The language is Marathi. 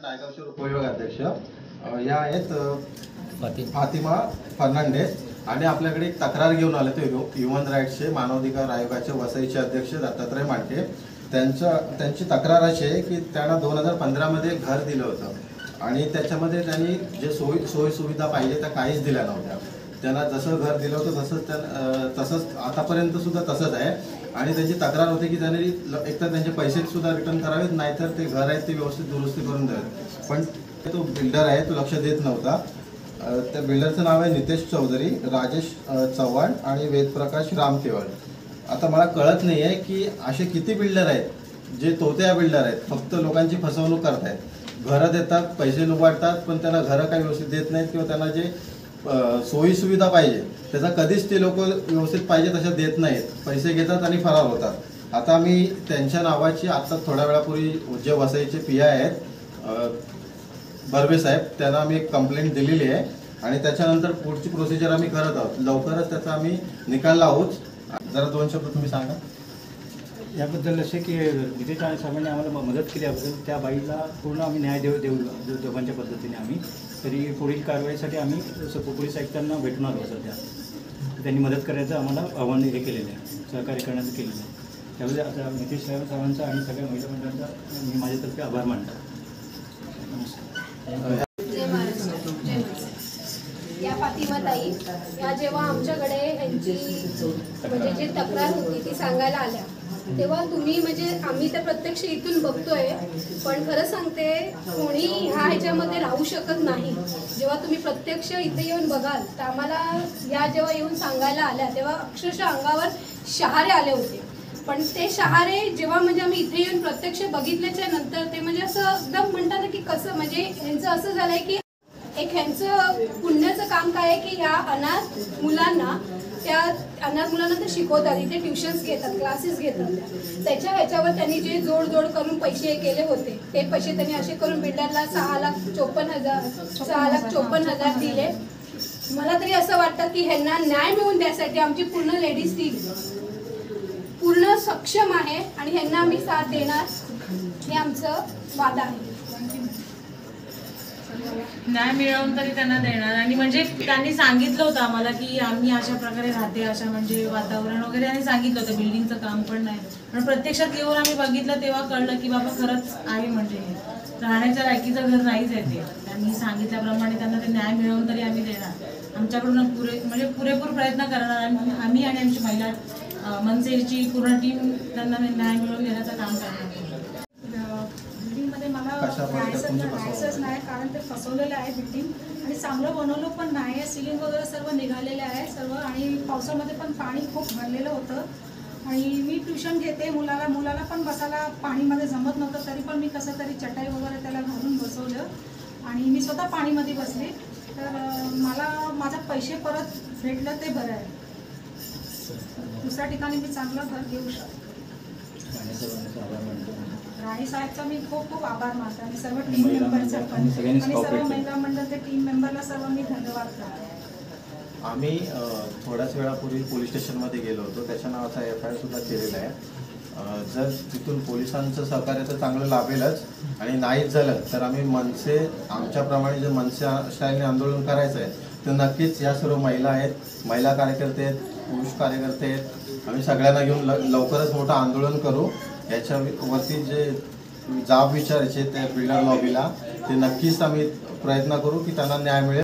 नायगावचे उपविभाग अध्यक्ष या आहेत फातिमा फर्नांडेस आणि आपल्याकडे एक तक्रार घेऊन आले ते ह्युमन राईट्सचे मानवाधिकार आयोगाचे वसईचे अध्यक्ष दत्तात्रय मांडके। त्यांची तक्रार अशी आहे की त्यांना 2015 मध्ये घर दिलं होतं आणि त्याच्यामध्ये त्यांनी जे सोयी सुविधा पाहिजे त्या काहीच दिल्या नव्हत्या। त्यांना जसं घर दिलं होतं तसंच आतापर्यंत सुद्धा तसंच आहे आणि त्यांची तक्रार होती की त्यांनी एकतर त्यांचे पैसे सुद्धा रिटर्न करावेत, नाहीतर ते घर आहे ते व्यवस्थित दुरुस्ती करून द्यावेत। पण तो बिल्डर आहे तो लक्ष देत नव्हता। त्या बिल्डरचं नाव आहे नितेश चौधरी, राजेश चव्हाण आणि वेदप्रकाश रामकेवळ। आता मला कळत नाही आहे की असे किती बिल्डर आहेत जे तोत्या बिल्डर आहेत, फक्त लोकांची फसवणूक करतायत, घरं देतात, पैसे लुबाडतात, पण त्यांना घरं काही व्यवस्थित देत नाहीत किंवा त्यांना जे सोयी सुविधा पाहिजे त्याचा कधीच ते लोक व्यवस्थित पाहिजे तशा देत नाहीत, पैसे घेतात आणि फरार होतात। आता आम्ही त्यांच्या नावाची आता थोड्या वेळापूर्वी जे वसईचे पी आय आहेत बर्वे साहेब त्यांना आम्ही एक कंप्लेंट दिलेली आहे आणि त्याच्यानंतर पुढची प्रोसिजर आम्ही करत आहोत। लवकरच त्याचा आम्ही निकाल लावूच। जरा 2 शब्द तुम्ही सांगा याबद्दल। असे की नितेश साहेबांनी आम्हाला मदत केल्याबद्दल त्या बाईला पूर्ण आम्ही न्याय देऊ दोघांच्या पद्धतीने आम्ही तरी पुढील कारवाईसाठी आम्ही पोलीस आयुक्तांना भेटून आलो सध्या। त्यांनी मदत करायचं आम्हाला आव्हान हे केलेलं आहे, सहकार्य करण्याचं केलेलं आहे। त्यामुळे आता नितेश साहेबांचा आणि सगळ्या महिला मंडळांचा मी माझ्यातर्फे आभार मानतो। या फातिमाताई या जेव्हा आमच्याकडे यांची म्हणजे जी तक्रार होती ती सांगायला आल्या तेव्हा तुम्ही म्हणजे आम्ही तर प्रत्यक्ष इथून बघतोय, पण खरं सांगते कोणी ह्याच्यामध्ये राहू शकत नाही। जेव्हा तुम्ही प्रत्यक्ष इथे येऊन बघाल तर आम्हाला या जेव्हा येऊन सांगायला आल्या तेव्हा अक्षरशः अंगावर शहारे आले होते। पण ते शहारे जेव्हा म्हणजे आम्ही इथे येऊन प्रत्यक्ष बघितल्याच्या नंतर ते म्हणजे असं एकदम म्हणतात की कसं म्हणजे ह्यांचं असं झालंय की एक ह्यांचं पुण्याचं काम काय आहे की ह्या अनाथ मुलांना ते शिकवतात, इथे ट्युशन्स घेतात, क्लासेस घेतात। ह्याच्यावर त्यांनी जे जोड करून पैसे केले होते ते पैसे त्यांनी असे करून बिल्डरला 6,54,000 दिले। मला तरी असं वाटतं की ह्यांना न्याय मिळवून द्यासाठी आमची पूर्ण लेडीज टीम पूर्ण सक्षम आहे आणि ह्यांना आम्ही साथ देणार हे आमचं वादा आहे। न्याय मिळवून तरी त्यांना देणार आणि म्हणजे त्यांनी सांगितलं होतं आम्हाला की आम्ही अशा प्रकारे राहते, अशा म्हणजे वातावरण वगैरे त्यांनी सांगितलं होतं, बिल्डिंगचं काम पण नाही। पण प्रत्यक्षात येऊन आम्ही बघितलं तेव्हा कळलं की बाबा खरंच आहे, म्हणजे राहण्याच्या लायकीचं घर नाहीच आहे ते। त्यांनी सांगितल्याप्रमाणे त्यांना ते न्याय मिळवून तरी आम्ही देणार, आमच्याकडून पुरेपूर प्रयत्न करणार आम्ही आणि आमची महिला मनसेची पूर्ण टीम त्यांना न्याय मिळवून देण्याचं काम करणार। बिल्डिंगमध्ये मला राहायचंच नाही, कारण ते फसवलेलं आहे बिल्डिंग आणि चांगलं बनवलं पण नाही आहे। सिलिंग वगैरे सर्व निघालेले आहे सर्व, आणि पावसामध्ये पण पाणी खूप भरलेलं होतं। आणि मी ट्युशन घेते मुलाला पण बसायला पाणीमध्ये जमत नव्हतं, तरी पण मी कसं तरी चटाई वगैरे त्याला घालून बसवलं आणि मी स्वतः पाणीमध्ये बसले। तर मला माझे पैसे परत भेटलं ते बरं आहे। दुसऱ्या ठिकाणी मी चांगलं घर घेऊ शकतो। राणी साहेबचा मी खूप आभार मानते आणि सर्व टीम मेंबरचा पण आणि सर्व महिला मंडळाच्या टीम मेंबरला सर्व मी धन्यवाद करते। आम्ही थोड्याच वेळापूर्वी पोलीस स्टेशनमध्ये गेलो होतो, त्याच्या नावाचा FIR सुद्धा केलेला आहे। जर तिथून पोलिसांचं सहकार्य तर चांगलं लाभेलच आणि नाहीच झालं तर आम्ही मनसे आमच्याप्रमाणे जे मनसे स्टाईलने आंदोलन करायचं आहे तर नक्कीच या सर्व महिला आहेत, महिला कार्यकर्ते आहेत, पुरुष कार्यकर्ते आहेत, आम्ही सगळ्यांना घेऊन लवकरच मोठं आंदोलन करू। याच्यावरती जे जाब विचारायचे त्या बिल्डर लॉबीला ते नक्कीच आम्ही प्रयत्न करू की त्यांना न्याय मिळेल।